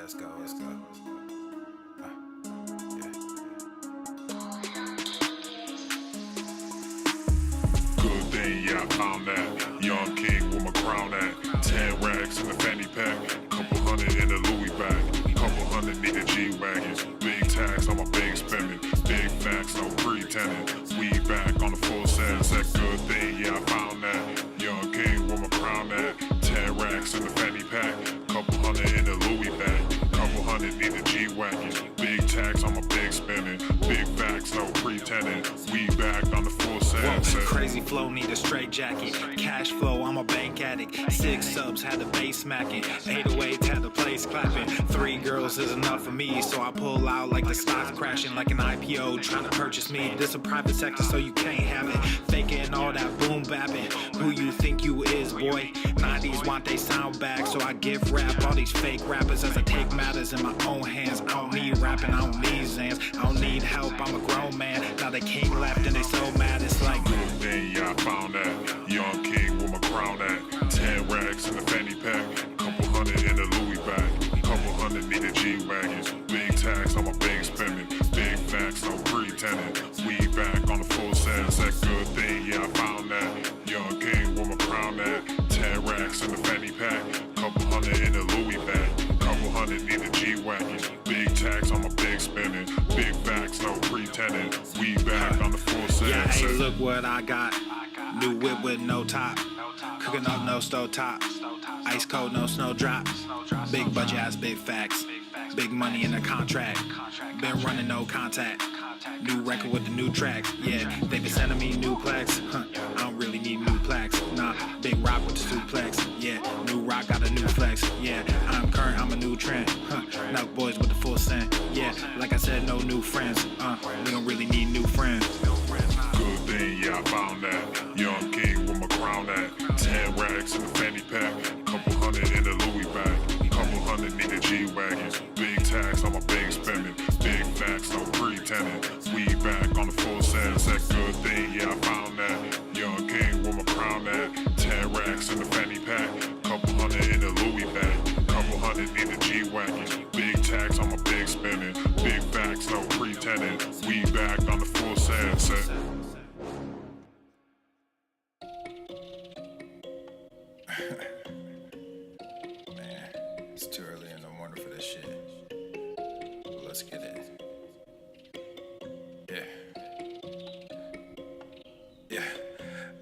let's go, let's go. Yeah. Good thing, yeah, I found that. Young king with my crown at. 10 racks in the fanny pack. Couple hundred in the Louis bag. Couple hundred need the G-Wagons. Big tax on my big spending. Big facts, no pretending. We back on the full sense. That good thing, yeah, I found that. Young king with my crown at. 10 racks in the fanny pack. Couple hundred in the Louis bag. Couple hundred need the G-Wagons. Big tax on my big spending. Big facts, no pretending. We back on the full sense. Crazy flow, need a straight jacket. Cash flow, I'm a bank addict. 6 subs, had the bass smacking. 808, had the place clapping. 3 girls is enough for me, so I pull out like the stock's crashing. Like an IPO, trying to purchase me. This a private sector, so you can't have it. Faking all that boom bapping. Who you think you is, boy? 90s want they sound back, so I give rap all these fake rappers as I take matters in my own hands. I don't need rapping, I don't need Zans. I don't need help, I'm a grown man. Now the king left and they so mad, it's like good thing, yeah, I found that. Young king with my crown at. 10 racks in the fanny pack. Couple hundred in the Louis bag. Couple hundred need the G-Wagons. Big tax on my big spending. Big facts, no pretending. We back on the full sense. That good thing, yeah, I found that. Young king with my crown at. 10 racks in the fanny pack. Couple hundred in the Louis bag. Couple hundred need the G-Wagons. Big tax on my big spending. Big facts, no pretending. We back on the full sense. yeah, hey, look what I got. New whip with no top. Cooking up no stove top. Ice cold, no snowdrop. Big budget ass, big facts. Big money in the contract. Been running no contact. New record with the new tracks. Yeah, they been sending me new plaques. I don't really need new plaques. Nah, big rock with the suplex. Yeah, new rock got a new flex. Yeah, I'm current, I'm a new trend. Now boys with the full scent. Yeah, like I said, no new friends. We don't really need new friends. Good thing, yeah, I found that. Young king with my crown at. 10 racks in the fanny pack. Couple hundred in the Louis bag. Couple hundred need the G-Wagons. Big tax on my big spending. Big facts, no pretending. We back on the full sense. That good thing, yeah, I found that. Young king with my crown at. 10 racks in the fanny pack. Couple hundred in the Louis bag. Couple hundred need the G-Wagons. Big tax on my big spending. Big facts, no pretending. We back on the full sense. Man, it's too early in the morning for this shit. But let's get it. Yeah.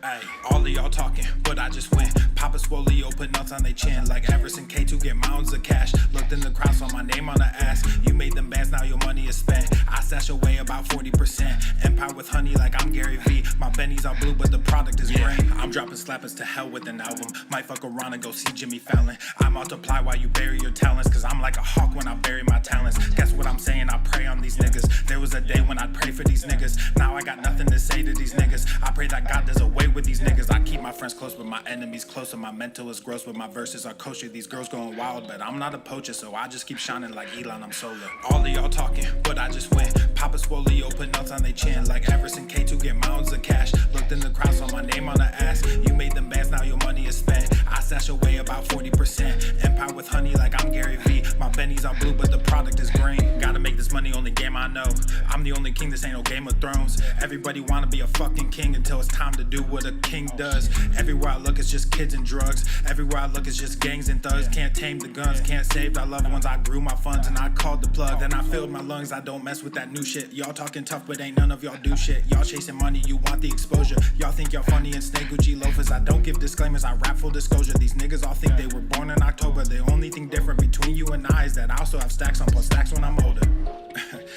Ay, all of y'all talking, but I just went. Papa Swole, put nuts on they chin. Like Everson K2, get mounds of cash. Looked in the crowd, saw my name on the ass. You made them bands, now your money is spent. I stash away about 40%. Empire with honey like I'm Gary V. My bennies are blue, but the product is green. I'm dropping slappers to hell with an album. Might fuck around and go see Jimmy Fallon. I multiply while you bury your talents. Cause I'm like a hawk when I bury my talents. Guess what I'm saying? I pray on these niggas. There was a day when I'd pray for these niggas. Now I got nothing to say to these niggas. I pray that God does away with these niggas. I keep my friends close, but my enemies closer. My mental is gross, but my verses are kosher. These girls going wild, but I'm not a poacher, so I just keep shining like Elon, I'm solar. All of y'all talking, but I just went. Papa Swole, put nuts on they chin. Like Everson K2, get mounds of cash. Looked in the crowd, saw my name on the ass. You made them bands, now your money is spent. I stash away about 40%. Empire with honey like I'm Gary V. My bennies are blue, but the product is green. Gotta make this money, only game I know. I'm the only king, this ain't no Game of Thrones. Everybody wanna be a fucking king until it's time to do what a king does. Everywhere I look, it's just kids and drugs. Everywhere I look, it's just gangs and thugs. Can't tame the guns, can't save our loved ones. I grew my funds and I called the plug. Then I filled my lungs, I don't mess with that new shit. Y'all talking tough, but ain't none of y'all do shit. Y'all chasing money, you want the exposure. Y'all think y'all funny and snake Gucci loafers. I don't give disclaimers, I rap full disclosure. These niggas all think they were born in October. The only thing different between you and I is that I also have stacks on plus stacks when I'm older.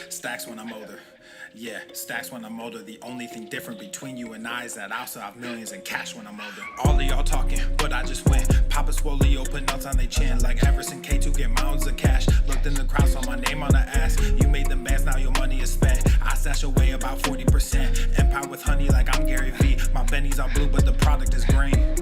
Stacks when I'm older. Yeah, stacks when I'm older. The only thing different between you and I is that I also have millions in cash when I'm older. All of y'all talking, but I just went. Papa Swole, put nuts on they chin. Like Everson K2, get mounds of cash. Looked in the crowd, saw my name on the ass. You made them bands, now your money is spent. I stash away about 40%. Empire with honey like I'm Gary V. My bennies are blue, but the product is green.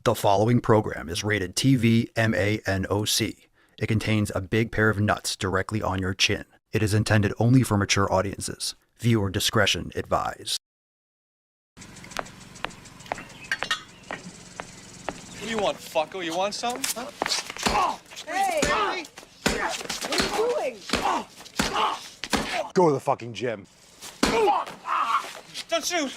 The following program is rated TV MANOC. It contains a big pair of nuts directly on your chin. It is intended only for mature audiences. Viewer discretion advised. What do you want, fucko? You want something? Huh? Oh, hey! What are you doing? Go to the fucking gym. Don't shoot!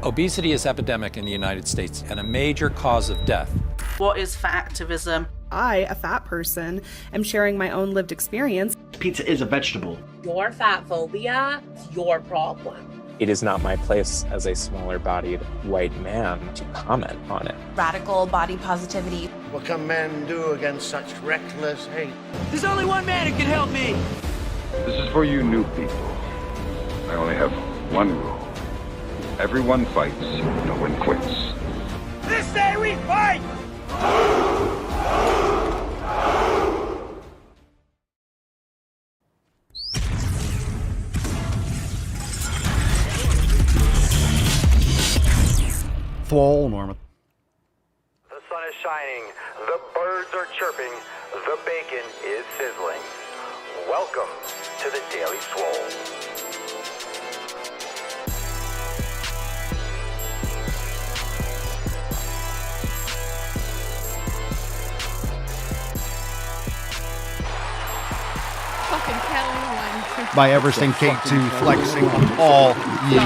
Obesity is epidemic in the United States and a major cause of death. What is fat activism? I, a fat person, am sharing my own lived experience. Pizza is a vegetable. Your fat phobia is your problem. It is not my place as a smaller-bodied white man to comment on it. Radical body positivity. What can men do against such reckless hate? There's only one man who can help me. This is for you new people. I only have one rule. Everyone fights, no one quits. This day we fight! Swole, Norman. The sun is shining, the birds are chirping, the bacon is sizzling. Welcome to the Daily Swole. By Everesting K2 flexing on all ye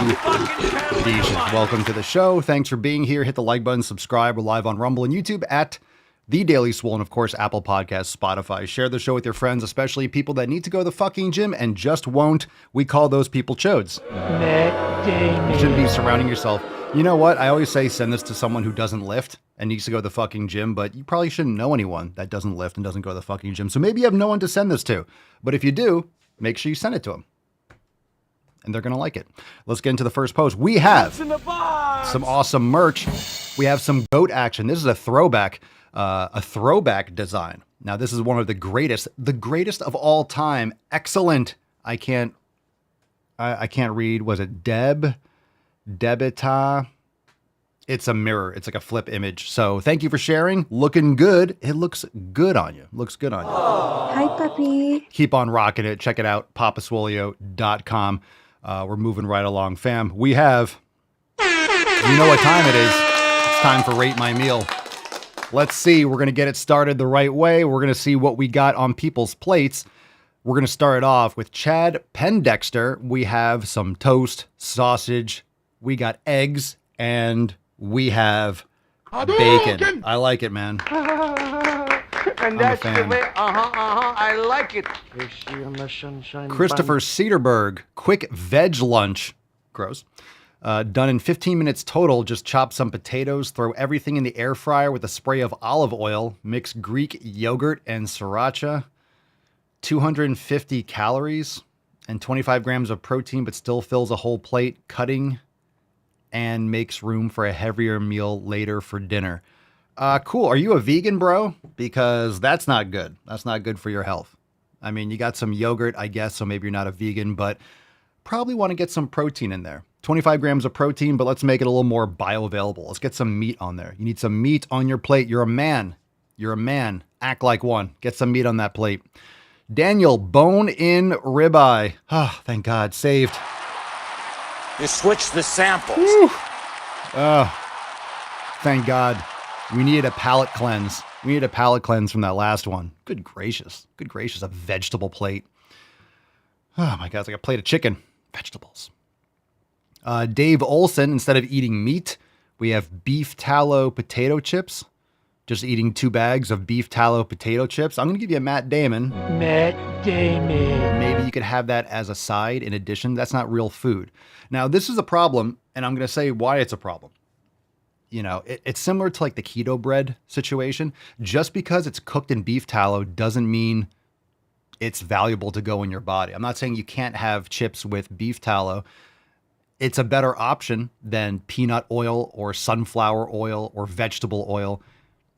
Asians. Welcome to the show. Thanks for being here. Hit the like button, subscribe. We're live on Rumble and YouTube at The Daily Swole, and of course, Apple Podcasts, Spotify. Share the show with your friends, especially people that need to go to the fucking gym and just won't. We call those people chodes. You shouldn't be surrounding yourself. You know what? I always say send this to someone who doesn't lift and needs to go to the fucking gym, but you probably shouldn't know anyone that doesn't lift and doesn't go to the fucking gym. So maybe you have no one to send this to. But if you do, make sure you send it to them. And they're going to like it. Let's get into the first post. We have some awesome merch. We have some goat action. This is a throwback design. Now, this is one of the greatest of all time. Excellent. I can't read. Was it Debita? It's a mirror. It's like a flip image. So thank you for sharing. Looking good. It looks good on you. Looks good on you. Hi, puppy. Keep on rocking it. Check it out. papaswolio.com. We're moving right along, fam. We have, you know what time it is. It's time for Rate My Meal. Let's see. We're going to get it started the right way. We're going to see what we got on people's plates. We're going to start it off with Chad Pendexter. We have some toast, sausage. We got eggs, and we have bacon. I like it, man. And that's the way, I like it. Christopher Cedarberg, quick veg lunch. Gross. Done in 15 minutes total. Just chop some potatoes, throw everything in the air fryer with a spray of olive oil, mix Greek yogurt and sriracha. 250 calories and 25 grams of protein, but still fills a whole plate, cutting and makes room for a heavier meal later for dinner. Cool. Are you a vegan, bro? Because that's not good. That's not good for your health. I mean, you got some yogurt, I guess, so maybe you're not a vegan, but probably want to get some protein in there. 25 grams of protein, but let's make it a little more bioavailable. Let's get some meat on there. You need some meat on your plate. You're a man. You're a man. Act like one. Get some meat on that plate. Daniel, bone-in ribeye. Oh, thank God. Saved. You switched the samples. Oh, thank God. We needed a palate cleanse. We needed a palate cleanse from that last one. Good gracious. Good gracious. A vegetable plate. Oh my God. It's like a plate of chicken. Vegetables. Dave Olson, instead of eating meat, we have beef tallow potato chips. Just eating 2 bags of beef tallow potato chips. I'm going to give you a Matt Damon. Matt Damon. Maybe you could have that as a side in addition. That's not real food. Now, this is a problem, and I'm going to say why it's a problem. You know, it's similar to like the keto bread situation. Just because it's cooked in beef tallow doesn't mean it's valuable to go in your body. I'm not saying you can't have chips with beef tallow. It's a better option than peanut oil or sunflower oil or vegetable oil.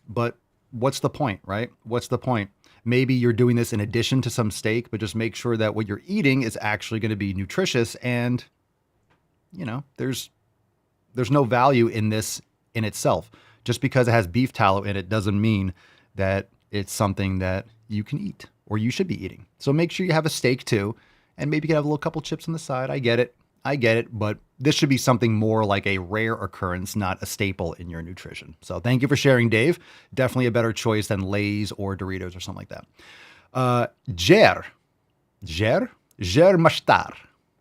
But what's the point, right? What's the point? Maybe you're doing this in addition to some steak, but just make sure that what you're eating is actually going to be nutritious. And, you know, there's no value in this in itself. Just because it has beef tallow in it doesn't mean that it's something that you can eat or you should be eating. So make sure you have a steak too, and maybe you can have a little couple chips on the side. I get it, but this should be something more like a rare occurrence, not a staple in your nutrition. So thank you for sharing, Dave. Definitely a better choice than Lay's or Doritos or something like that. Jer Mashtar.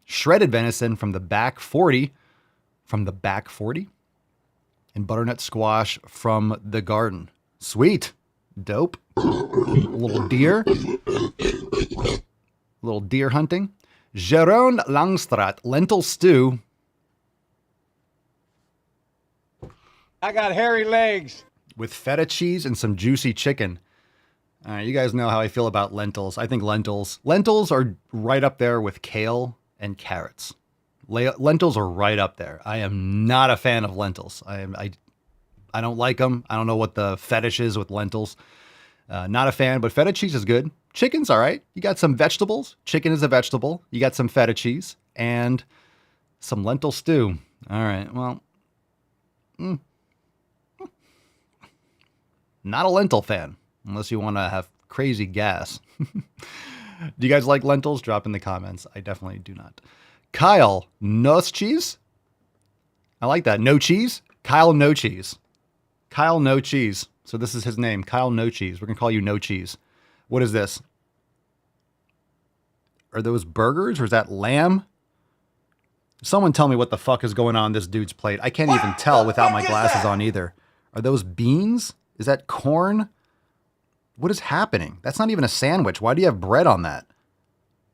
Shredded venison from the back 40. From the back 40? And butternut squash from the garden. Sweet. Dope. A little deer. A little deer hunting. Jeroen Langstraat, lentil stew. I got hairy legs. With feta cheese and some juicy chicken. All right, you guys know how I feel about lentils. I think lentils are right up there with kale and carrots. Lentils are right up there. I am not a fan of lentils. I don't like them. I don't know what the fetish is with lentils. Not a fan, but feta cheese is good. Chicken's all right. You got some vegetables. Chicken is a vegetable. You got some feta cheese and some lentil stew. All right. Well, not a lentil fan unless you want to have crazy gas. Do you guys like lentils? Drop in the comments. I definitely do not. Kyle, no cheese? I like that. No cheese? Kyle, no cheese. Kyle, no cheese. So this is his name. Kyle, no cheese. We're going to call you no cheese. What is this? Are those burgers or is that lamb? Someone tell me what the fuck is going on this dude's plate. I can't even tell without my glasses on either. Are those beans? Is that corn? What is happening? That's not even a sandwich. Why do you have bread on that?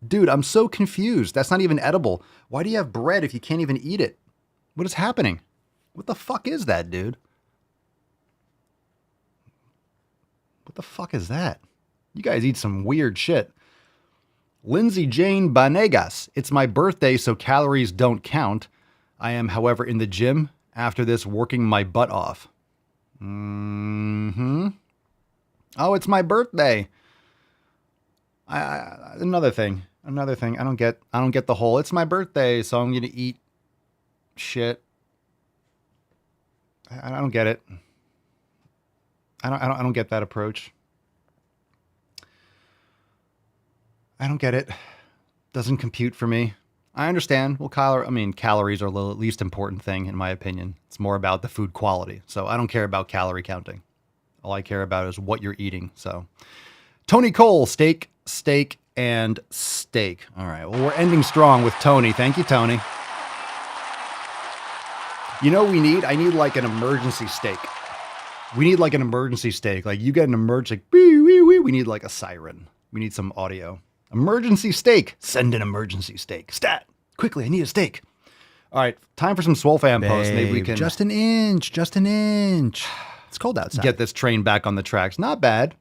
Dude, I'm so confused. That's not even edible. Why do you have bread if you can't even eat it? What is happening? What the fuck is that, dude? What the fuck is that? You guys eat some weird shit. Lindsay Jane Banegas. It's my birthday, so calories don't count. I am, however, in the gym after this working my butt off. Oh, it's my birthday. Another thing. I don't get the whole, it's my birthday, so I'm going to eat shit. I don't get it. I don't get that approach. I don't get it. Doesn't compute for me. I understand. Well, calories are the least important thing in my opinion. It's more about the food quality. So I don't care about calorie counting. All I care about is what you're eating. So Tony Cole, steak, and steak. All right. Well, we're ending strong with Tony. Thank you, Tony. You know what we need? I need like an emergency steak. We need like an emergency steak. Like you get an emergency, we need like a siren. We need some audio. Emergency steak. Send an emergency steak. Stat. Quickly, I need a steak. All right. Time for some Swole Fam posts. Maybe we can. Just an inch. It's cold outside. Get this train back on the tracks. Not bad.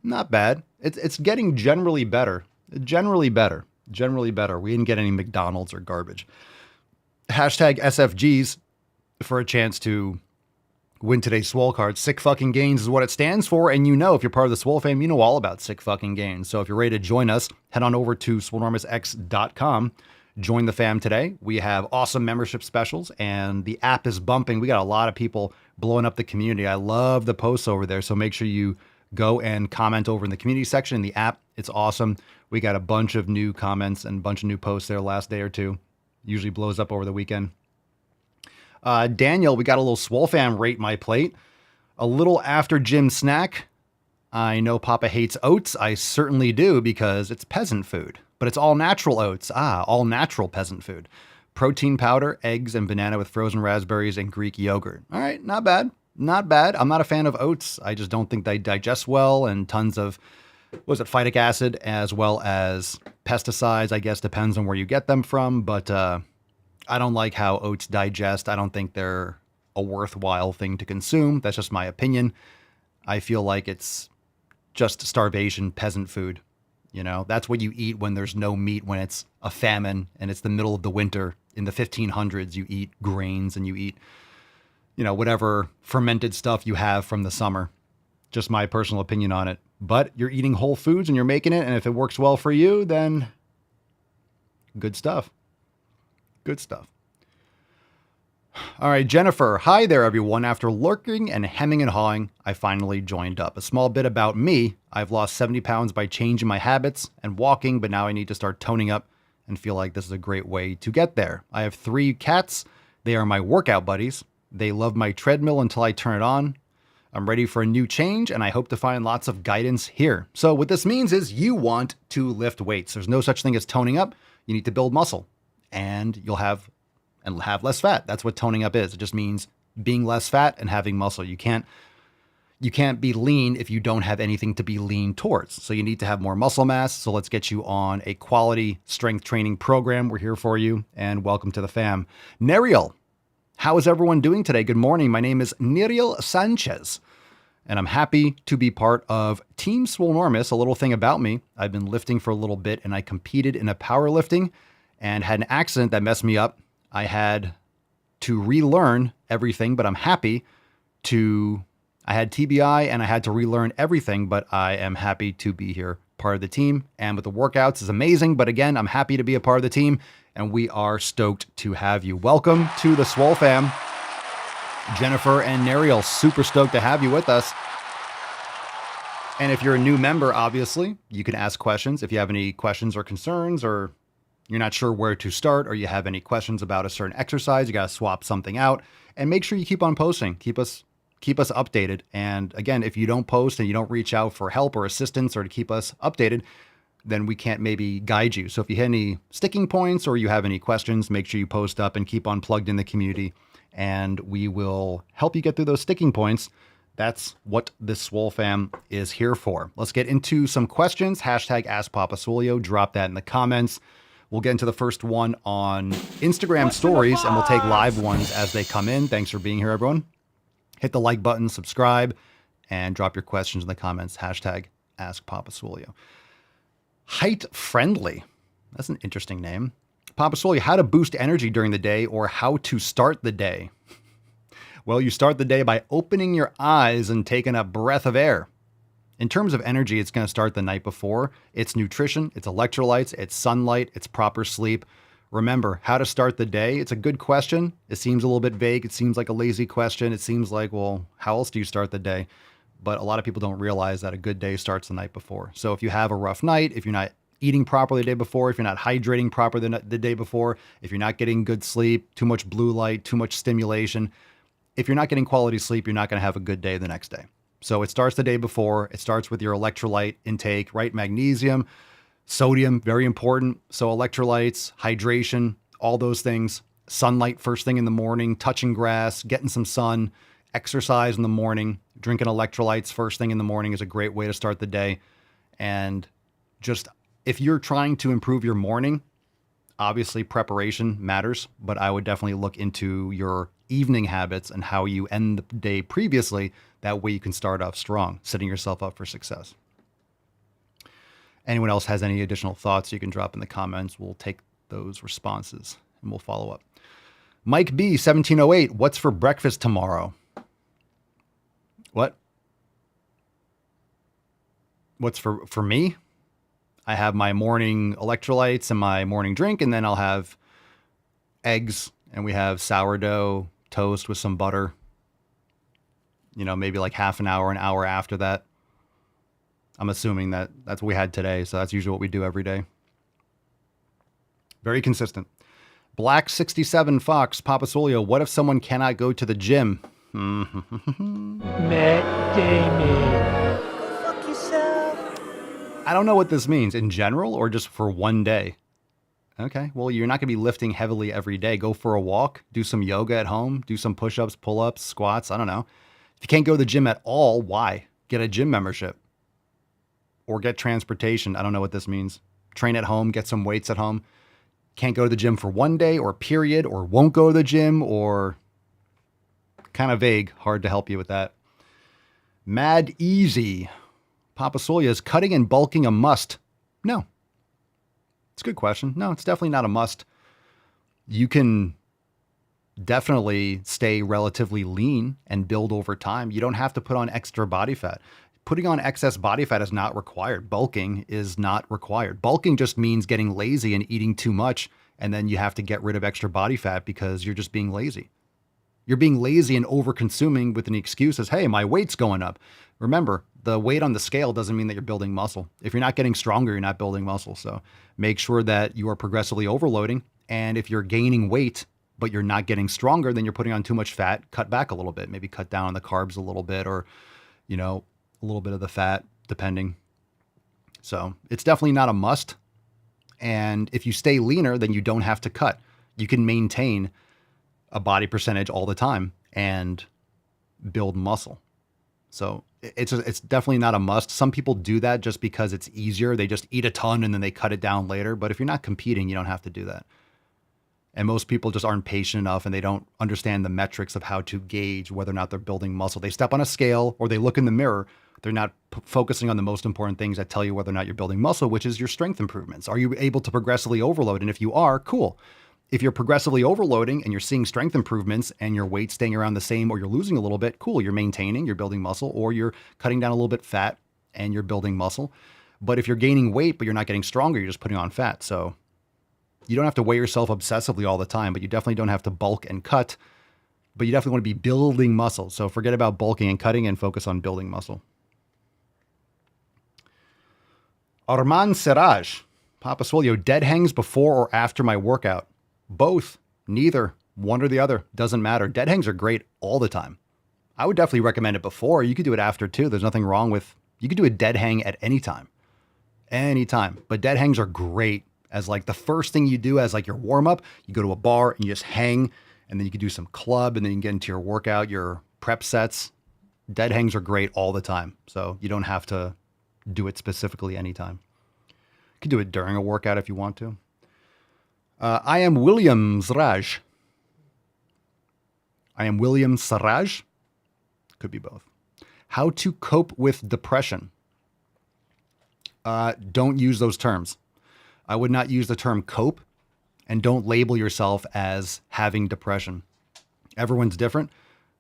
It's getting generally better. Generally better. We didn't get any McDonald's or garbage. Hashtag SFGs for a chance to win today's Swole card. Sick fucking gains is what it stands for. And you know, if you're part of the Swole fam, you know all about sick fucking gains. So if you're ready to join us, head on over to swolenormousx.com. Join the fam today. We have awesome membership specials and the app is bumping. We got a lot of people blowing up the community. I love the posts over there. So make sure you go and comment over in the community section in the app. It's awesome. We got a bunch of new comments and a bunch of new posts there last day or two. Usually blows up over the weekend. Daniel, we got a little Swole fam rate my plate. A little after gym snack. I know Papa hates oats. I certainly do because it's peasant food, but it's all natural oats. All natural peasant food. Protein powder, eggs, and banana with frozen raspberries and Greek yogurt. All right, not bad. I'm not a fan of oats. I just don't think they digest well and tons of, phytic acid as well as pesticides. I guess depends on where you get them from, but I don't like how oats digest. I don't think they're a worthwhile thing to consume. That's just my opinion. I feel like it's just starvation peasant food. You know, that's what you eat when there's no meat, when it's a famine and it's the middle of the winter. In the 1500s, you eat grains and you eat, whatever fermented stuff you have from the summer. Just my personal opinion on it. But you're eating whole foods and you're making it. And if it works well for you, then good stuff. Good stuff. All right, Jennifer. Hi there, everyone. After lurking and hemming and hawing, I finally joined up. A small bit about me. I've lost 70 pounds by changing my habits and walking, but now I need to start toning up and feel like this is a great way to get there. I have 3 cats. They are my workout buddies. They love my treadmill until I turn it on. I'm ready for a new change, and I hope to find lots of guidance here. So what this means is you want to lift weights. There's no such thing as toning up. You need to build muscle, and you'll have less fat. That's what toning up is. It just means being less fat and having muscle. You can't be lean if you don't have anything to be lean towards. So you need to have more muscle mass. So let's get you on a quality strength training program. We're here for you, and welcome to the fam. Neriel, how is everyone doing today? Good morning. My name is Neriel Sanchez, and I'm happy to be part of Team Swolenormous. A little thing about me, I've been lifting for a little bit, and I competed in a powerlifting and had an accident that messed me up. I had to relearn everything, but I'm happy I had TBI and I had to relearn everything, but I am happy to be here, part of the team. And with the workouts is amazing. But again, I'm happy to be a part of the team, and we are stoked to have you. Welcome to the Swole fam. Jennifer and Neriel, super stoked to have you with us. And if you're a new member, obviously, you can ask questions. If you have any questions or concerns, or you're not sure where to start, or you have any questions about a certain exercise, you got to swap something out, and make sure you keep on posting. Keep us updated. And again, if you don't post and you don't reach out for help or assistance or to keep us updated, then we can't maybe guide you. So if you hit any sticking points or you have any questions, make sure you post up and keep on plugged in the community, and we will help you get through those sticking points. That's what this Swole fam is here for. Let's get into some questions. Hashtag Ask Papa Swolio. Drop that in the comments. We'll get into the first one on Instagram stories, and we'll take live ones as they come in. Thanks for being here, everyone. Hit the like button, subscribe, and drop your questions in the comments. Hashtag Ask Papa Swolio. Height Friendly. That's an interesting name. Papa Swolio, how to boost energy during the day, or how to start the day. Well, you start the day by opening your eyes and taking a breath of air. In terms of energy, it's going to start the night before. It's nutrition, it's electrolytes, it's sunlight, it's proper sleep. Remember, how to start the day. It's a good question. It seems a little bit vague. It seems like a lazy question. It seems like, well, how else do you start the day? But a lot of people don't realize that a good day starts the night before. So if you have a rough night, if you're not eating properly the day before, if you're not hydrating properly the day before, if you're not getting good sleep, too much blue light, too much stimulation, if you're not getting quality sleep, you're not going to have a good day the next day. So it starts the day before. It starts with your electrolyte intake, right? Magnesium, sodium, very important. So electrolytes, hydration, all those things. Sunlight first thing in the morning, touching grass, getting some sun, exercise in the morning, drinking electrolytes first thing in the morning is a great way to start the day. And just if you're trying to improve your morning, obviously preparation matters, but I would definitely look into your evening habits and how you end the day previously. That way you can start off strong, setting yourself up for success. Anyone else has any additional thoughts, you can drop in the comments. We'll take those responses and we'll follow up. Mike B, 1708, what's for breakfast tomorrow? What? What's for me? I have my morning electrolytes and my morning drink, and then I'll have eggs, and we have sourdough toast with some butter. You know, maybe like half an hour after that. I'm assuming that's what we had today, so that's usually what we do every day. Very consistent. Black 67 Fox, Papa Swolio, what if someone cannot go to the gym? Matt Damon. Go fuck yourself. I don't know what this means, in general or just for one day. Okay, well, you're not going to be lifting heavily every day. Go for a walk, do some yoga at home, do some push-ups, pull-ups, squats, I don't know. If you can't go to the gym at all, why? Get a gym membership or get transportation. I don't know what this means. Train at home, get some weights at home. Can't go to the gym for one day or period, or won't go to the gym, or kind of vague. Hard to help you with that. Mad Easy. Papa Swolio, is cutting and bulking a must? No. It's a good question. No, it's definitely not a must. You can definitely stay relatively lean and build over time. You don't have to put on extra body fat. putting on excess body fat is not required. Bulking is not required. Bulking just means getting lazy and eating too much, and then you have to get rid of extra body fat because you're just being lazy. You're being lazy and over-consuming with an excuse as, hey, my weight's going up. Remember, the weight on the scale doesn't mean that you're building muscle. If you're not getting stronger, you're not building muscle. So make sure that you are progressively overloading. And if you're gaining weight, but you're not getting stronger, then you're putting on too much fat. Cut back a little bit. Maybe cut down on the carbs a little bit, or, you know, a little bit of the fat, depending. So it's definitely not a must. And if you stay leaner, then you don't have to cut. You can maintain a body percentage all the time and build muscle. So it's definitely not a must. Some people do that just because it's easier. They just eat a ton and then they cut it down later. But if you're not competing, you don't have to do that. And most people just aren't patient enough and they don't understand the metrics of how to gauge whether or not they're building muscle. They step on a scale or they look in the mirror. They're not focusing on the most important things that tell you whether or not you're building muscle, which is your strength improvements. Are you able to progressively overload? And if you are, cool. If you're progressively overloading and you're seeing strength improvements and your weight staying around the same or you're losing a little bit, cool. You're maintaining, you're building muscle, or you're cutting down a little bit fat and you're building muscle. But if you're gaining weight, but you're not getting stronger, you're just putting on fat. So you don't have to weigh yourself obsessively all the time, but you definitely don't have to bulk and cut, but you definitely want to be building muscle. So forget about bulking and cutting and focus on building muscle. Arman Siraj, Papa Swole, dead hangs before or after my workout? Both, neither, one or the other, doesn't matter. Dead hangs are great all the time. I would definitely recommend it before. You could do it after too. There's nothing wrong with, you could do a dead hang at any time. Anytime. But dead hangs are great as like the first thing you do as like your warm up. You go to a bar and you just hang, and then you can do some club, and then you can get into your workout, your prep sets. Dead hangs are great all the time. So you don't have to do it specifically anytime. You can do it during a workout if you want to. I am William Siraj. I am William Siraj. Could be both. How to cope with depression. Don't use those terms. I would not use the term cope, and don't label yourself as having depression. Everyone's different,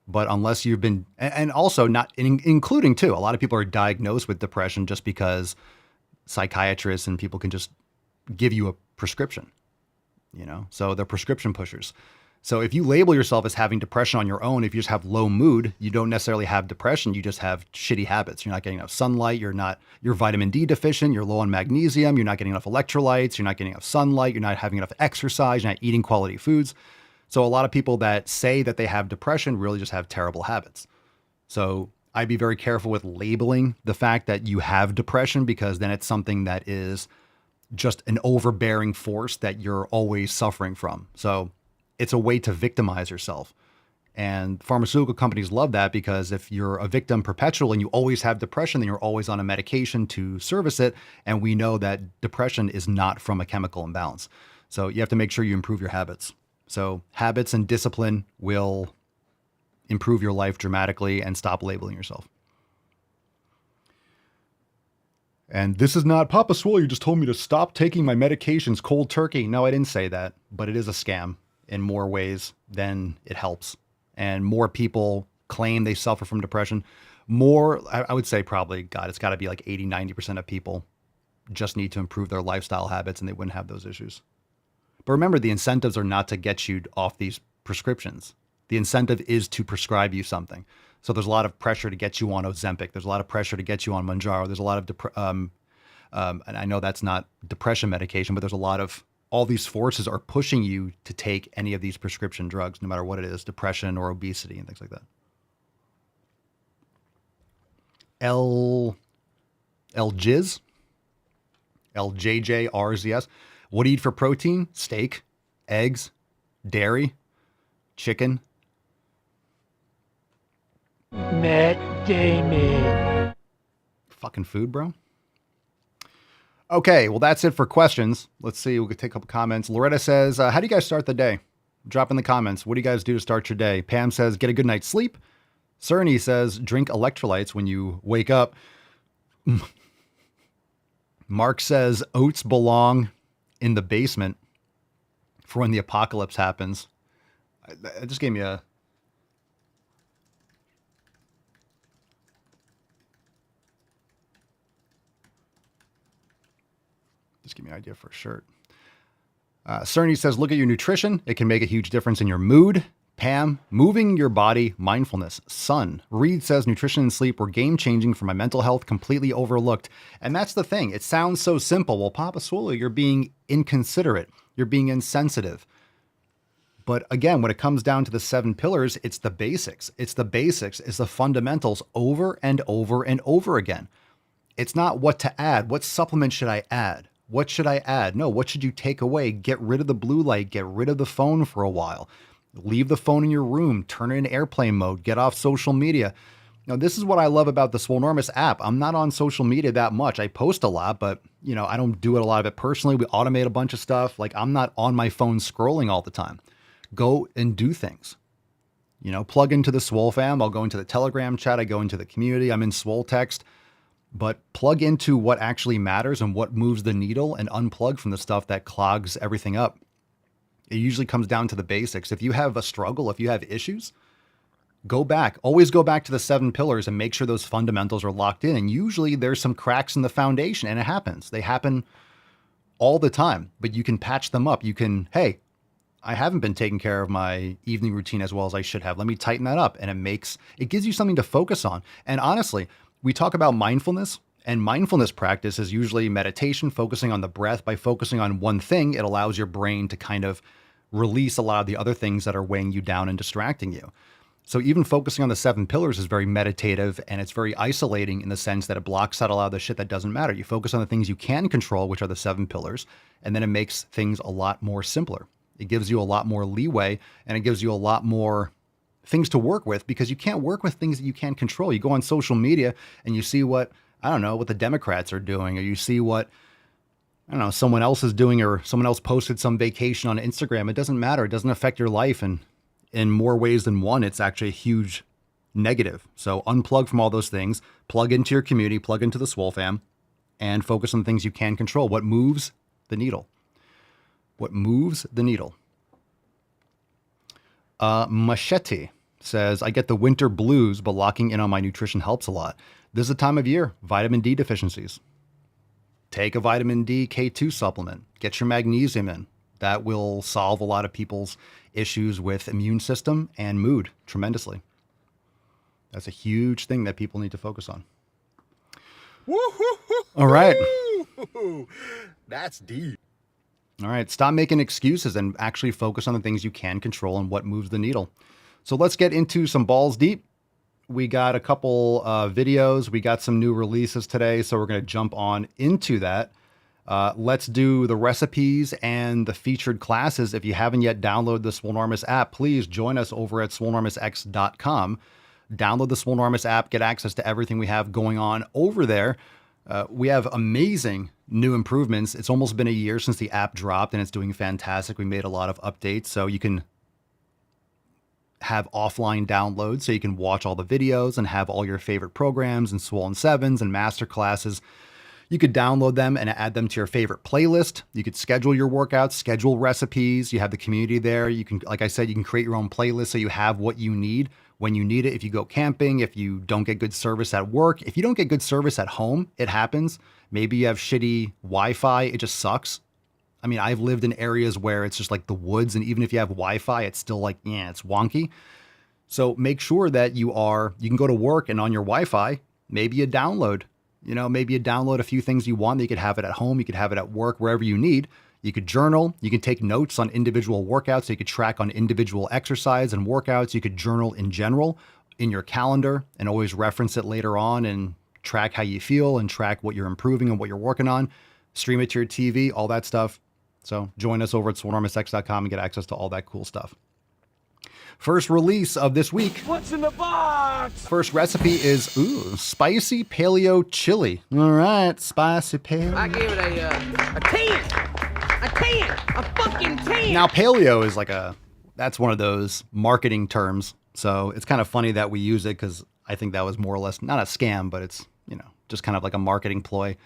but unless you've been, and also not including too, a lot of people are diagnosed with depression just because psychiatrists and people can just give you a prescription. So they're prescription pushers. So if you label yourself as having depression on your own, if you just have low mood, you don't necessarily have depression. You just have shitty habits. You're not getting enough sunlight. You're vitamin D deficient. You're low on magnesium. You're not getting enough electrolytes. You're not getting enough sunlight. You're not having enough exercise. You're not eating quality foods. So a lot of people that say that they have depression really just have terrible habits. So I'd be very careful with labeling the fact that you have depression, because then it's something that is just an overbearing force that you're always suffering from. So it's a way to victimize yourself. And pharmaceutical companies love that, because if you're a victim perpetually and you always have depression, then you're always on a medication to service it. And we know that depression is not from a chemical imbalance. So you have to make sure you improve your habits. So habits and discipline will improve your life dramatically, and stop labeling yourself. And this is not, Papa Swole, you just told me to stop taking my medications cold turkey. No, I didn't say that, but it is a scam in more ways than it helps. And more people claim they suffer from depression. I would say probably, God, it's got to be like 80, 90% of people just need to improve their lifestyle habits and they wouldn't have those issues. But remember, the incentives are not to get you off these prescriptions. The incentive is to prescribe you something. So there's a lot of pressure to get you on Ozempic. There's a lot of pressure to get you on Mounjaro. There's a lot of, and I know that's not depression medication, but there's a lot of, all these forces are pushing you to take any of these prescription drugs, no matter what it is, depression or obesity and things like that. LJZ, LJJRZS. What do you eat for protein? Steak, eggs, dairy, chicken. Matt Damon. Fucking food, bro. Okay, well, that's it for questions. Let's see. We could take a couple comments. Loretta says, how do you guys start the day? Drop in the comments. What do you guys do to start your day? Pam says, get a good night's sleep. Cerny says, drink electrolytes when you wake up. Mark says, oats belong in the basement for when the apocalypse happens. It just gave me a... give me an idea for a shirt. Cerny says, look at your nutrition. It can make a huge difference in your mood. Pam, moving your body, mindfulness. Sun. Reed says, nutrition and sleep were game-changing for my mental health, completely overlooked. And that's the thing. It sounds so simple. Well, Papa Swole, you're being inconsiderate. You're being insensitive. But again, when it comes down to the 7 pillars, it's the basics. It's the basics. It's the fundamentals over and over and over again. It's not what to add. What supplement should I add? What should I add? No, what should you take away? Get rid of the blue light. Get rid of the phone for a while. Leave the phone in your room. Turn it in airplane mode. Get off social media. Now, this is what I love about the Swolenormous app. I'm not on social media that much. I post a lot, but I don't do it a lot of it personally. We automate a bunch of stuff. Like, I'm not on my phone scrolling all the time. Go and do things. Plug into the Swole fam. I'll go into the Telegram chat. I go into the community. I'm in Swole text. But plug into what actually matters and what moves the needle and unplug from the stuff that clogs everything up. It usually comes down to the basics. If you have a struggle, if you have issues, go back. Always go back to the 7 pillars and make sure those fundamentals are locked in. And usually there's some cracks in the foundation, and it happens. They happen all the time, but you can patch them up. You can, hey, I haven't been taking care of my evening routine as well as I should have. Let me tighten that up. And it gives you something to focus on. And honestly, we talk about mindfulness, and mindfulness practice is usually meditation, focusing on the breath. By focusing on one thing, it allows your brain to kind of release a lot of the other things that are weighing you down and distracting you. So even focusing on the 7 pillars is very meditative, and it's very isolating in the sense that it blocks out a lot of the shit that doesn't matter. You focus on the things you can control, which are the 7 pillars, and then it makes things a lot more simpler. It gives you a lot more leeway, and it gives you a lot more things to work with, because you can't work with things that you can't control. You go on social media and you see what the Democrats are doing, or you see what, someone else is doing, or someone else posted some vacation on Instagram. It doesn't matter. It doesn't affect your life. And in more ways than one, it's actually a huge negative. So unplug from all those things, plug into your community, plug into the Swole fam, and focus on things you can control. What moves the needle? What moves the needle? Machete says, I get the winter blues, but locking in on my nutrition helps a lot. This is a time of year, vitamin D deficiencies. Take a vitamin D K2 supplement. Get your magnesium in. That will solve a lot of people's issues with immune system and mood tremendously. That's a huge thing that people need to focus on. All right. That's deep. All right. Stop making excuses and actually focus on the things you can control and what moves the needle. So let's get into some balls deep. We got a couple videos. We got some new releases today, so we're going to jump on into that. Let's do the recipes and the featured classes. If you haven't yet downloaded the Swolenormous app, please join us over at swolenormousx.com. Download the Swolenormous app, get access to everything we have going on over there. We have amazing new improvements. It's almost been a year since the app dropped, and it's doing fantastic. We made a lot of updates, so you can have offline downloads, so you can watch all the videos and have all your favorite programs and Swollen 7s and master classes. You could download them and add them to your favorite playlist. You could schedule your workouts, schedule recipes. You have the community there. You can, like I said, you can create your own playlist so you have what you need when you need it. If you go camping, if you don't get good service at work, if you don't get good service at home, it happens. Maybe you have shitty Wi-Fi. It just sucks. I mean, I've lived in areas where it's just like the woods, and even if you have Wi-Fi, it's still like, it's wonky. So make sure that you can go to work, and on your Wi-Fi, maybe you download a few things you want. You could have it at home. You could have it at work, wherever you need. You could journal. You can take notes on individual workouts. So you could track on individual exercise and workouts. You could journal in general in your calendar and always reference it later on and track how you feel and track what you're improving and what you're working on. Stream it to your TV, all that stuff. So join us over at swolenormousx.com and get access to all that cool stuff. First release of this week. What's in the box? First recipe is, spicy paleo chili. All right, spicy paleo. I gave it a 10. A 10. A fucking 10. Now, paleo is that's one of those marketing terms. So it's kind of funny that we use it, because I think that was more or less, not a scam, but it's, just kind of like a marketing ploy.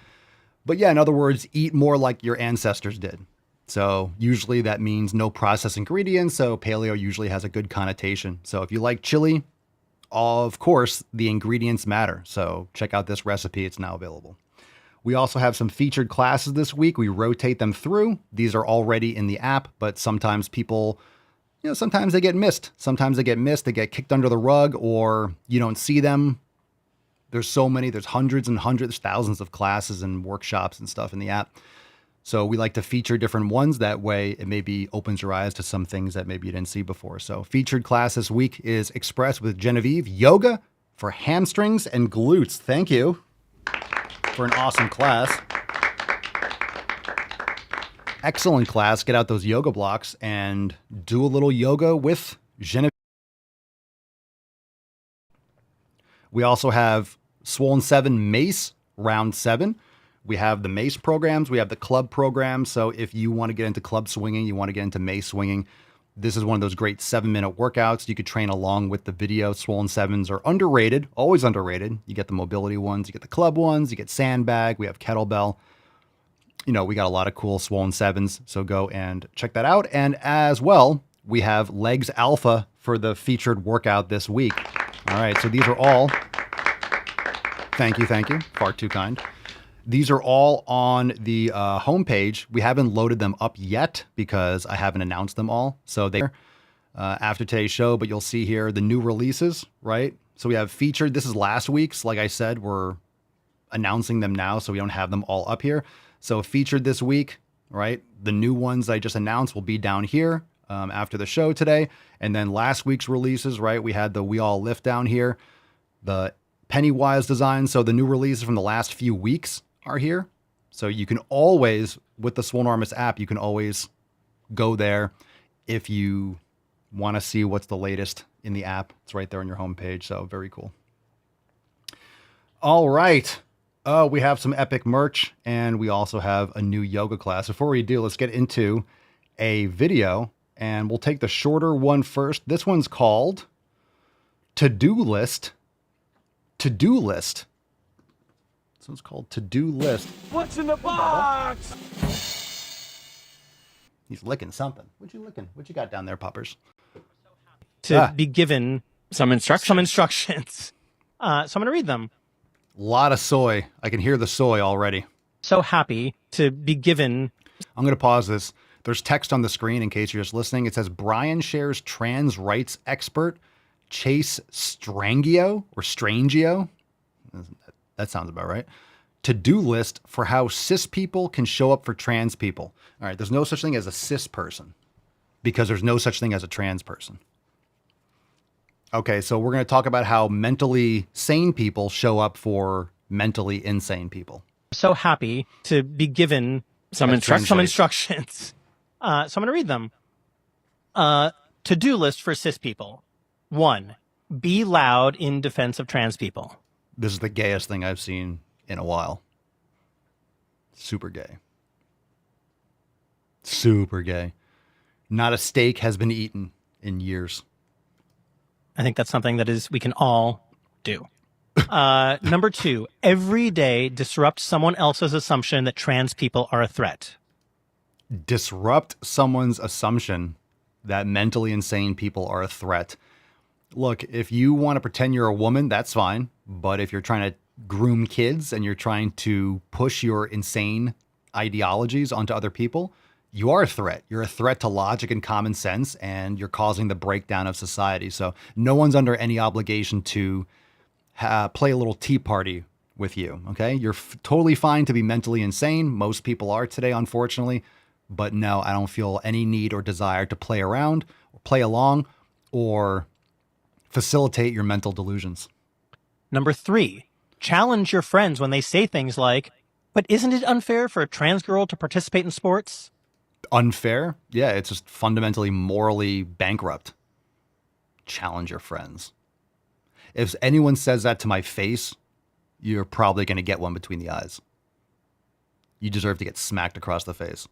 But yeah, in other words, eat more like your ancestors did. So usually that means no processed ingredients. So paleo usually has a good connotation. So if you like chili, of course, the ingredients matter. So check out this recipe. It's now available. We also have some featured classes this week. We rotate them through. These are already in the app, but sometimes people, sometimes they get missed. Sometimes they get missed. They get kicked under the rug, or you don't see them. There's so many. There's hundreds and hundreds, thousands of classes and workshops and stuff in the app. So we like to feature different ones. That way it maybe opens your eyes to some things that maybe you didn't see before. So featured class this week is Express with Genevieve, yoga for hamstrings and glutes. Thank you for an awesome class. Excellent class. Get out those yoga blocks and do a little yoga with Genevieve. We also have Swole 7 Mace Round 7. We have the Mace programs. We have the club programs. So if you want to get into club swinging, you want to get into Mace swinging, this is one of those great 7-minute workouts. You could train along with the video. Swole 7s are underrated, always underrated. You get the mobility ones, you get the club ones, you get sandbag, we have kettlebell. We got a lot of cool Swole 7s. So go and check that out. And as well, we have Legs Alpha for the featured workout this week. All right. So these are all, thank you. Far too kind. These are all on the homepage. We haven't loaded them up yet because I haven't announced them all. So they're after today's show, but you'll see here the new releases, right? So we have featured. This is last week's. Like I said, we're announcing them now, so we don't have them all up here. So featured this week, right? The new ones I just announced will be down here after the show today. And then last week's releases, right? We had the We All Lift down here, the Pennywise design. So the new releases from the last few weeks are here. So you can always, with the Swolenormous app, you can always go there if you want to see what's the latest in the app. It's right there on your homepage. So very cool. All right. We have some epic merch, and we also have a new yoga class. Before we do, let's get into a video, and we'll take the shorter one first. This one's called To-Do List. To-Do List. This one's called To-Do List. What's in the box? He's licking something. What you licking? What you got down there, Poppers? To be given some instructions. So I'm going to read them. A lot of soy. I can hear the soy already. So happy to be given. I'm going to pause this. There's text on the screen in case you're just listening. It says Brian shares trans rights expert Chase Strangio or Strangio. That sounds about right. To-do list for how cis people can show up for trans people. All right. There's no such thing as a cis person because there's no such thing as a trans person. Okay, so we're going to talk about how mentally sane people show up for mentally insane people. So happy to be given some instructions. So I'm going to read them. To-do list for cis people. 1, be loud in defense of trans people. This is the gayest thing I've seen in a while. Super gay. Super gay. Not a steak has been eaten in years. I think that's something that we can all do. Number 2, every day disrupt someone else's assumption that trans people are a threat. Disrupt someone's assumption that mentally insane people are a threat. Look, if you want to pretend you're a woman, that's fine. But if you're trying to groom kids and you're trying to push your insane ideologies onto other people, you are a threat. You're a threat to logic and common sense, and you're causing the breakdown of society. So no one's under any obligation to play a little tea party with you, okay? You're totally fine to be mentally insane. Most people are today, unfortunately. But no, I don't feel any need or desire to play around, or play along, or facilitate your mental delusions. Number 3, challenge your friends when they say things like, but isn't it unfair for a trans girl to participate in sports? Unfair? Yeah, it's just fundamentally morally bankrupt. Challenge your friends. If anyone says that to my face, you're probably going to get one between the eyes. You deserve to get smacked across the face.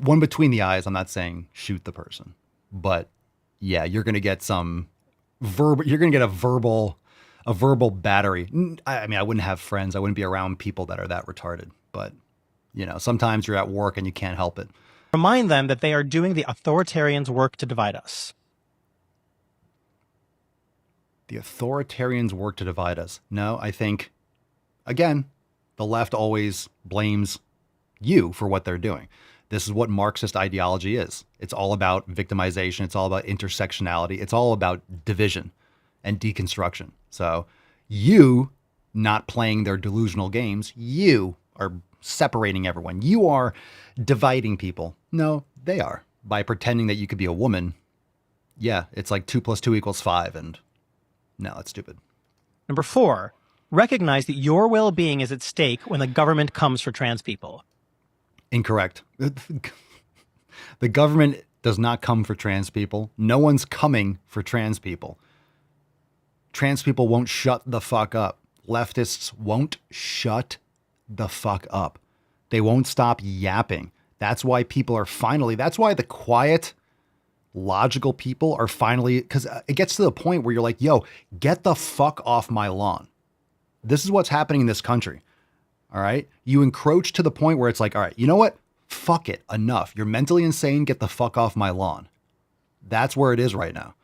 One between the eyes, I'm not saying shoot the person. But yeah, you're going to get a verbal battery. I mean, I wouldn't have friends. I wouldn't be around people that are that retarded. But sometimes you're at work and you can't help it. Remind them that they are doing the authoritarians' work to divide us. The authoritarians work to divide us. No, I think, again, The left always blames you for what they're doing. This is what Marxist ideology is. It's all about victimization. It's all about intersectionality. It's all about division and deconstruction. So you not playing their delusional games, you are separating everyone. You are dividing people. No, they are. By pretending that you could be a woman. Yeah, it's like 2 + 2 = 5. And no, that's stupid. Number 4, recognize that your well-being is at stake when the government comes for trans people. Incorrect. The government does not come for trans people. No one's coming for trans people. Trans people won't shut the fuck up. Leftists won't shut the fuck up. They won't stop yapping. That's why that's why the quiet, logical people are finally, because it gets to the point where you're like, yo, get the fuck off my lawn. This is what's happening in this country. All right. You encroach to the point where it's like, all right, you know what? Fuck it. Enough. You're mentally insane. Get the fuck off my lawn. That's where it is right now.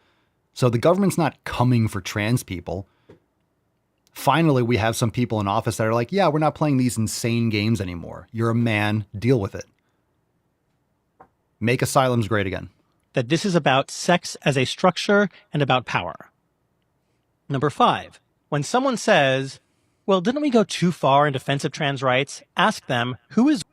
So the government's not coming for trans people. Finally, we have some people in office that are like, yeah, we're not playing these insane games anymore. You're a man. Deal with it. Make asylums great again. That this is about sex as a structure and about power. Number 5, when someone says, well, didn't we go too far in defense of trans rights? Ask them, who is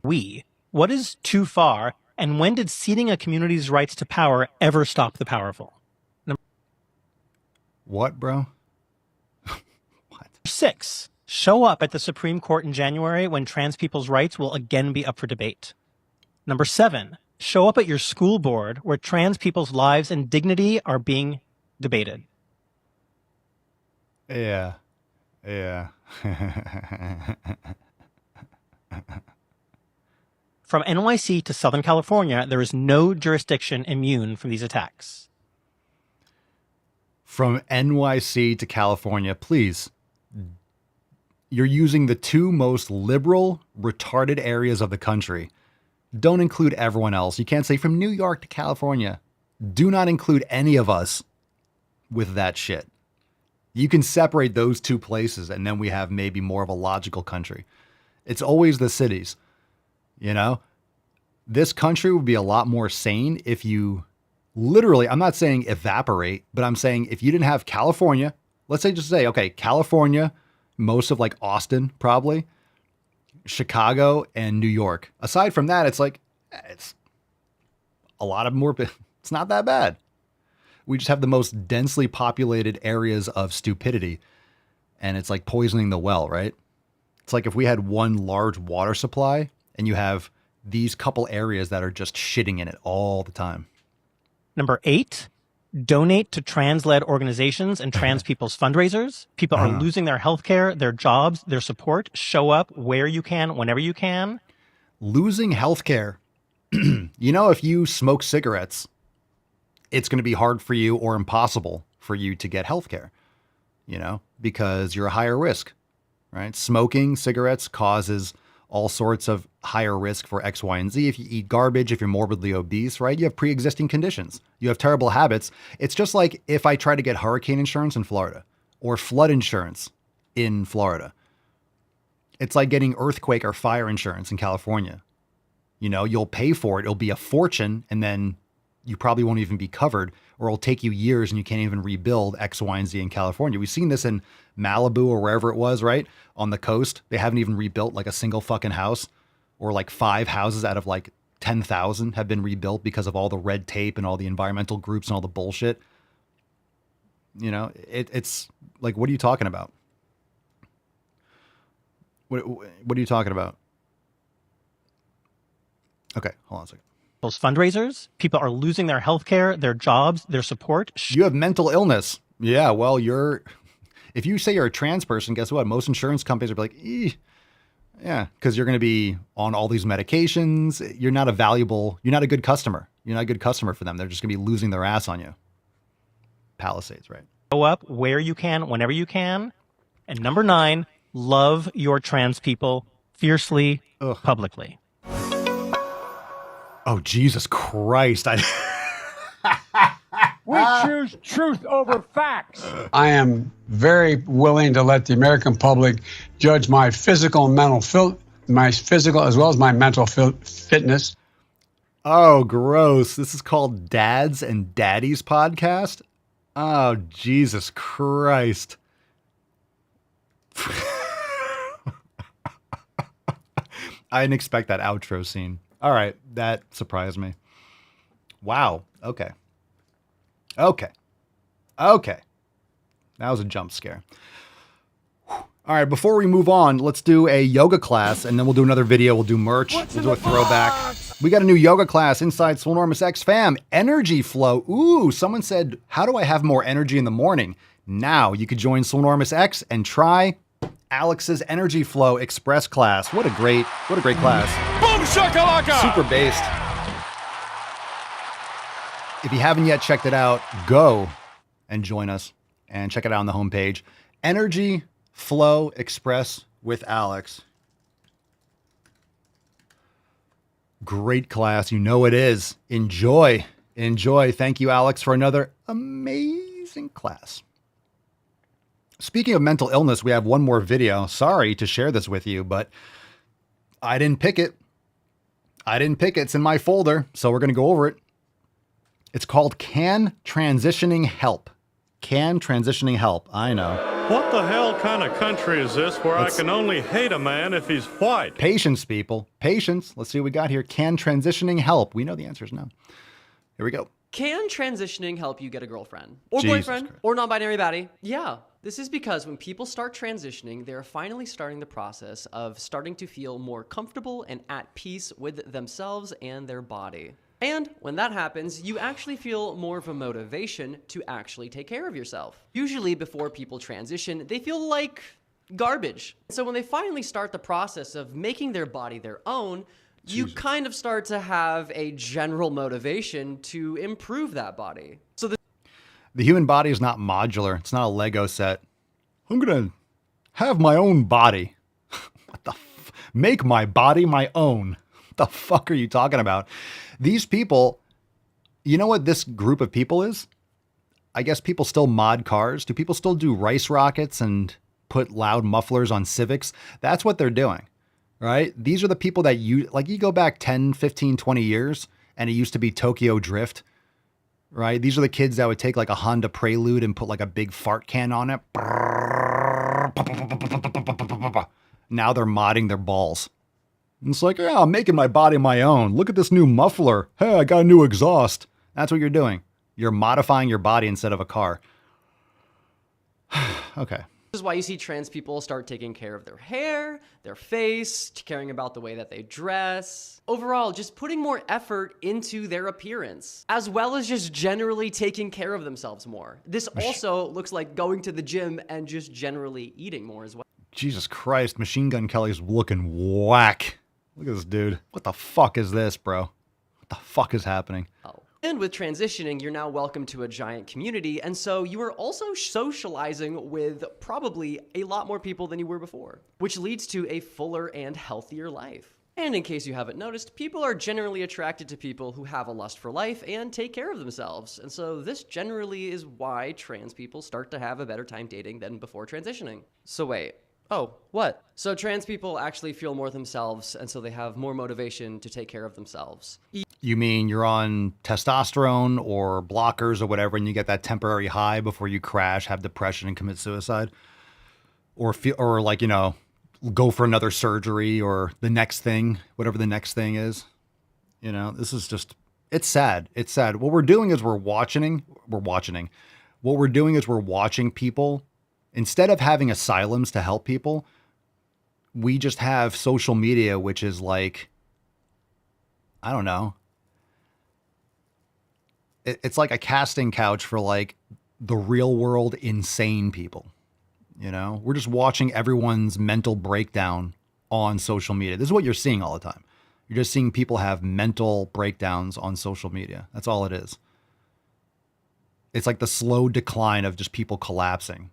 we? What is too far? And when did ceding a community's rights to power ever stop the powerful? What, bro? 6, show up at the Supreme Court in January when trans people's rights will again be up for debate. Number 7, show up at your school board where trans people's lives and dignity are being debated. Yeah. From NYC to Southern California, there is no jurisdiction immune from these attacks. From NYC to California, please. You're using the 2 most liberal, retarded areas of the country. Don't include everyone else. You can't say from New York to California. Do not include any of us with that shit. You can separate those 2 places and then we have maybe more of a logical country. It's always the cities. You know, this country would be a lot more sane if you literally, I'm not saying evaporate, but I'm saying if you didn't have California, let's say, okay, California, most of like Austin, probably, Chicago and New York. Aside from that, it's like, it's a lot of more, it's not that bad. We just have the most densely populated areas of stupidity. And it's like poisoning the well, right? It's like if we had one large water supply and you have these couple areas that are just shitting in it all the time. Number 8, donate to trans-led organizations and trans people's fundraisers. People are losing their healthcare, their jobs, their support. Show up where you can, whenever you can. Losing healthcare. You know, if you smoke cigarettes, it's going to be hard for you or impossible for you to get healthcare, you know, because you're a higher risk, right? Smoking cigarettes causes all sorts of higher risk for X, Y, and Z. If you eat garbage, if you're morbidly obese, right? You have pre-existing conditions. You have terrible habits. It's just like if I try to get hurricane insurance in Florida or flood insurance in Florida. It's like getting earthquake or fire insurance in California. You know, you'll pay for it. It'll be a fortune, and then you probably won't even be covered, or it'll take you years and you can't even rebuild X, Y, and Z in California. We've seen this in Malibu or wherever it was, right? On the coast. They haven't even rebuilt like a single fucking house, or like 5 houses out of like 10,000 have been rebuilt because of all the red tape and all the environmental groups and all the bullshit. You know, it's like, what are you talking about? What are you talking about? Okay, hold on a second. Those fundraisers, people are losing their healthcare, their jobs, their support. You have mental illness. Yeah, well, if you say you're a trans person, guess what? Most insurance companies are like, yeah, because you're going to be on all these medications. You're not a good customer. You're not a good customer for them. They're just going to be losing their ass on you. Palisades, right? Show up where you can, whenever you can. And number 9, love your trans people fiercely, publicly. Oh, Jesus Christ. We choose truth over facts. I am very willing to let the American public judge my physical and mental my physical as well as my mental fitness. Oh, gross. This is called Dads and Daddies podcast. Oh, Jesus Christ. I didn't expect that outro scene. All right. That surprised me. Wow. Okay. That was a jump scare. All right. Before we move on, let's do a yoga class and then we'll do another video. We'll do merch. We'll do a throwback. We got a new yoga class inside Swolenormous X fam. Energy flow. Ooh, someone said, how do I have more energy in the morning? Now you could join Swolenormous X and try Alex's Energy Flow Express class. What a great class. Boom shakalaka! Super based. If you haven't yet checked it out, go and join us and check it out on the homepage. Energy Flow Express with Alex. Great class. You know it is. Enjoy. Thank you, Alex, for another amazing class. Speaking of mental illness, we have one more video. Sorry to share this with you, but I didn't pick it. It's in my folder, so we're going to go over it. It's called Can Transitioning Help? Can Transitioning Help? I know. What the hell kind of country is this where I can only hate a man if he's white? Patience, people. Patience. Let's see what we got here. Can transitioning help? We know the answers now. Here we go. Can transitioning help you get a girlfriend? Or boyfriend? Or non-binary baddie? Yeah. This is because when people start transitioning, they're finally starting the process of starting to feel more comfortable and at peace with themselves and their body. And when that happens, you actually feel more of a motivation to actually take care of yourself. Usually before people transition, they feel like garbage. So when they finally start the process of making their body their own, you kind of start to have a general motivation to improve that body. So the human body is not modular. It's not a Lego set. I'm going to have my own body. What the make my body my own. What the fuck are you talking about? These people, you know what this group of people is? I guess people still mod cars. Do people still do rice rockets and put loud mufflers on Civics? That's what they're doing, right? These are the people that you go back 10, 15, 20 years and it used to be Tokyo Drift, right? These are the kids that would take like a Honda Prelude and put like a big fart can on it. Now they're modding their balls. It's like, yeah, I'm making my body my own. Look at this new muffler. Hey, I got a new exhaust. That's what you're doing. You're modifying your body instead of a car. Okay. This is why you see trans people start taking care of their hair, their face, caring about the way that they dress. Overall, just putting more effort into their appearance, as well as just generally taking care of themselves more. This also looks like going to the gym and just generally eating more as well. Jesus Christ, Machine Gun Kelly's looking whack. Look at this dude. What the fuck is this, bro? What the fuck is happening? And with transitioning, you're now welcome to a giant community, and so you are also socializing with probably a lot more people than you were before, which leads to a fuller and healthier life. And in case you haven't noticed, people are generally attracted to people who have a lust for life and take care of themselves, and so this generally is why trans people start to have a better time dating than before transitioning. So wait. Oh, what? So trans people actually feel more themselves, and so they have more motivation to take care of themselves. You mean you're on testosterone or blockers or whatever, and you get that temporary high before you crash, have depression, and commit suicide? Or go for another surgery or the next thing, whatever the next thing is. You know, this is just, it's sad. It's sad. What we're doing is we're watching people. Instead of having asylums to help people, we just have social media, which is like, I don't know. It's like a casting couch for like the real world insane people. You know, we're just watching everyone's mental breakdown on social media. This is what you're seeing all the time. You're just seeing people have mental breakdowns on social media. That's all it is. It's like the slow decline of just people collapsing.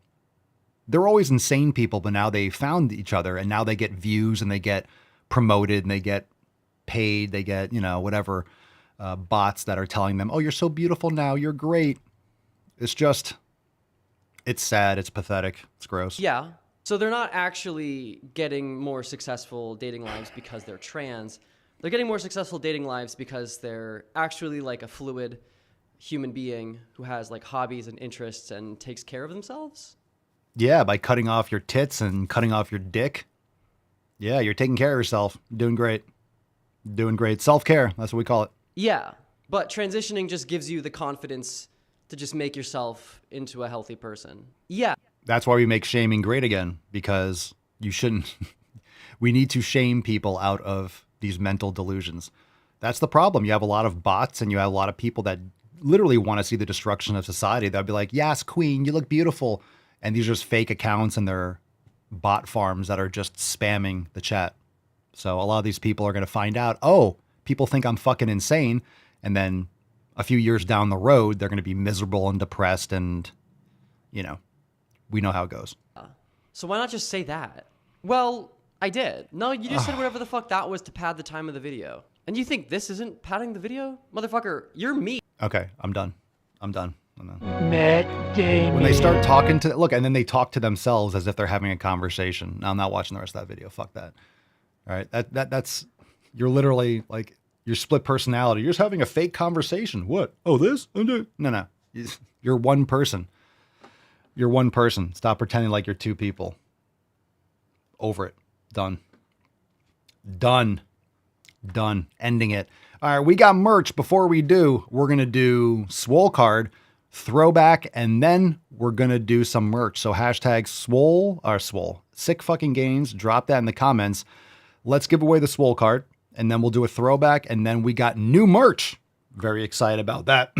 They're always insane people, but now they found each other and now they get views and they get promoted and they get paid. They get, whatever bots that are telling them, oh, you're so beautiful now. You're great. It's just, it's sad. It's pathetic. It's gross. Yeah. So they're not actually getting more successful dating lives because they're trans. They're getting more successful dating lives because they're actually like a fluid human being who has like hobbies and interests and takes care of themselves. Yeah, by cutting off your tits and cutting off your dick. Yeah, you're taking care of yourself. Doing great. Doing great. Self-care. That's what we call it. Yeah. But transitioning just gives you the confidence to just make yourself into a healthy person. Yeah. That's why we make shaming great again, because you shouldn't. We need to shame people out of these mental delusions. That's the problem. You have a lot of bots and you have a lot of people that literally want to see the destruction of society. They'll be like, yes, queen, you look beautiful. And these are just fake accounts and they're bot farms that are just spamming the chat. So a lot of these people are going to find out, oh, people think I'm fucking insane. And then a few years down the road, they're going to be miserable and depressed. And, you know, we know how it goes. So why not just say that? Well, I did. No, you just said whatever the fuck that was to pad the time of the video. And you think this isn't padding the video? Motherfucker, you're me. Okay, I'm done. I'm done. Matt Damon. When they start talking to, look, and then they talk to themselves as if they're having a conversation. Now, I'm not watching the rest of that video. Fuck that. All right, that's, you're literally like, your split personality. You're just having a fake conversation. What? Oh, this? No. You're one person. You're one person. Stop pretending like you're two people. Over it. Done. Ending it. All right, we got merch. Before we do, we're going to do Swole card, throwback, and then we're going to do some merch. So hashtag Swole. Sick fucking gains. Drop that in the comments. Let's give away the Swole card, and then we'll do a throwback, and then we got new merch. Very excited about that.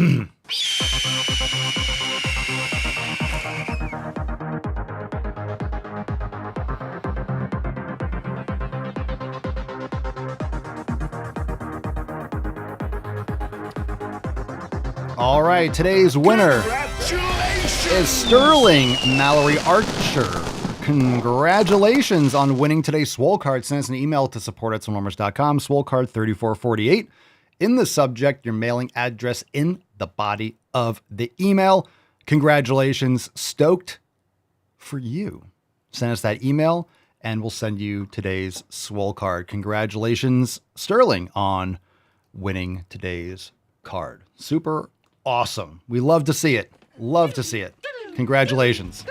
All right, today's winner is Sterling Mallory Archer. Congratulations on winning today's Swole card. Send us an email to support@swolenumbers.com, Swole card 3448. In the subject, your mailing address in the body of the email. Congratulations. Stoked for you. Send us that email and we'll send you today's Swole card. Congratulations, Sterling, on winning today's card. Super awesome. We love to see it. Love to see it. Congratulations.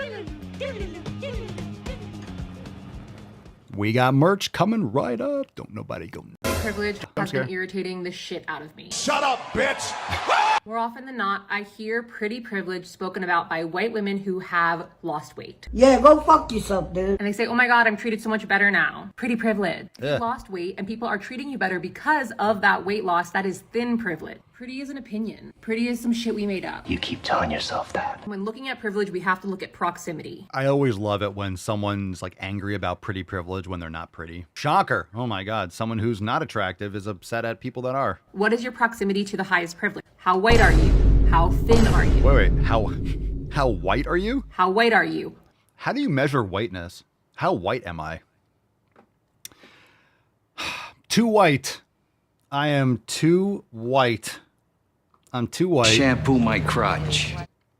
We got merch coming right up. Don't nobody go. Privilege has been irritating the shit out of me. Shut up, bitch! More often than not, I hear pretty privilege spoken about by white women who have lost weight. Yeah, go fuck yourself, dude. And they say, oh my God, I'm treated so much better now. Pretty privilege. Yeah. You lost weight and people are treating you better because of that weight loss. That is thin privilege. Pretty is an opinion. Pretty is some shit we made up. You keep telling yourself that. When looking at privilege, we have to look at proximity. I always love it when someone's like angry about pretty privilege when they're not pretty. Shocker. Oh my God. Someone who's not attractive is upset at people that are. What is your proximity to the highest privilege? How white are you? How thin are you? Wait. How white are you? How white are you? How do you measure whiteness? How white am I? Too white. I am too white. I'm too white. Shampoo my crotch.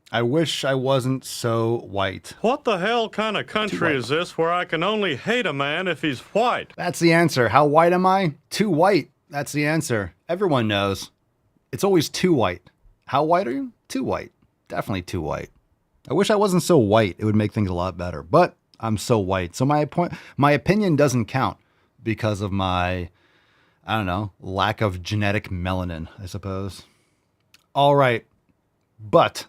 I wish I wasn't so white. What the hell kind of country is this where I can only hate a man if he's white? That's the answer. How white am I? Too white. That's the answer. Everyone knows. It's always too white. How white are you? Too white. Definitely too white. I wish I wasn't so white. It would make things a lot better. But I'm so white. So my opinion doesn't count because of my, I don't know, lack of genetic melanin, I suppose. All right. But,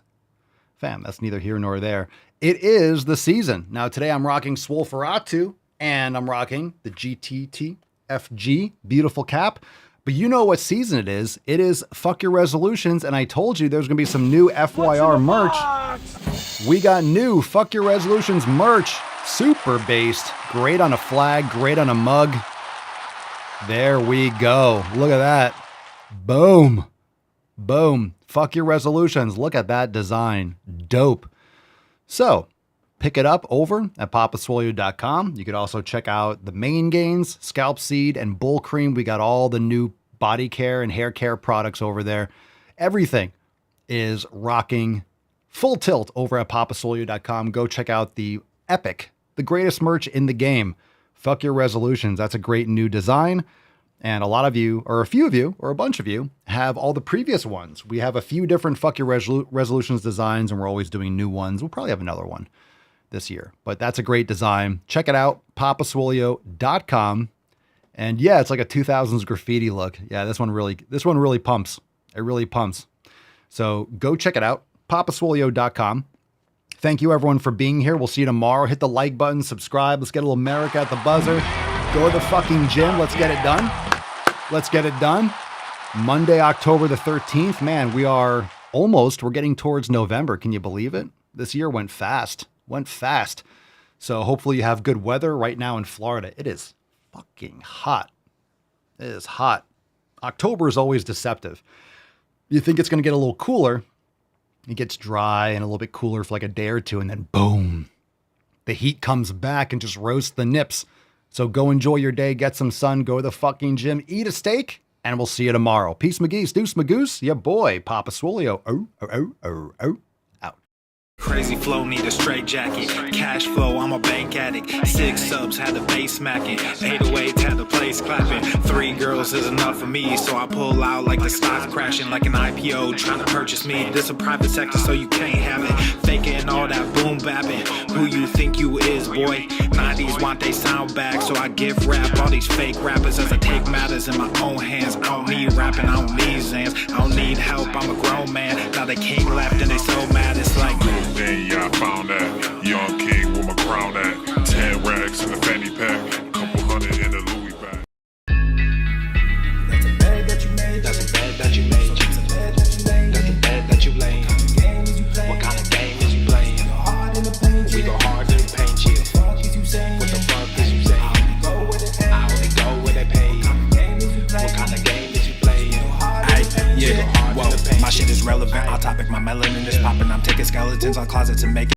fam, that's neither here nor there. It is the season. Now, today I'm rocking Swole Ferratu, and I'm rocking the GTTFG beautiful cap. But you know what season it is. It is Fuck Your Resolutions, and I told you there's going to be some new FYR merch. We got new Fuck Your Resolutions merch. Super based. Great on a flag. Great on a mug. There we go. Look at that. Boom. Boom. Fuck Your Resolutions. Look at that design. Dope. So, pick it up over at papaswolio.com. You could also check out the main gains, Scalp Seed, and Bull Cream. We got all the new body care and hair care products over there. Everything is rocking full tilt over at papaswolio.com. Go check out the greatest merch in the game. Fuck your resolutions. That's a great new design. And a lot of you, or a few of you, or a bunch of you, have all the previous ones. We have a few different Fuck Your Resolutions designs, and we're always doing new ones. We'll probably have another one this year. But that's a great design. Check it out, papaswolio.com. And yeah, it's like a 2000s graffiti look. Yeah, this one really pumps. It really pumps. So go check it out, papaswolio.com. Thank you, everyone, for being here. We'll see you tomorrow. Hit the like button, subscribe. Let's get a little America at the buzzer. Go to the fucking gym. Let's get it done. Let's get it done. Monday, October the 13th. Man, we're getting towards November. Can you believe it? This year went fast. So hopefully you have good weather right now in Florida. It is fucking hot. It is hot. October is always deceptive. You think it's going to get a little cooler. It gets dry and a little bit cooler for like a day or two, and then boom, the heat comes back and just roasts the nips. So go enjoy your day, get some sun, go to the fucking gym, eat a steak, and we'll see you tomorrow. Peace, McGee's, deuce, magoose, ya boy, Papa Swolio. Out. Crazy flow, need a straight jacket. Cash flow, I'm a bank addict. 6 subs, had the bass smacking. 808s, had the place clapping. 3 girls is enough for me, so I pull out like the stock crashing. Like an IPO, trying to purchase me. This a private sector, so you can't have it. Faking all that boom bapping. Who you think you is, boy? 90s want they sound back, so I give rap all these fake rappers as I take matters in my own hands. I don't need rapping, I don't need Zans. I don't need help, I'm a grown man. Now they can't laugh and they so mad, it's like then yeah, I found that young king with my crown at 10 racks in the fanny pack, couple hundred in the Louis bag. That's a bed that you made. That's a bed that you made. That's a bed that you made. That's a bed that you laid. What kind of game is you playing? We go hard in the paint, yeah. What the fuck is you saying? I only go where they pay. What kind of game is you playing? Yeah, whoa, my shit is relevant. On topic, my melanin is popping. I'm taking skeletons on closets and making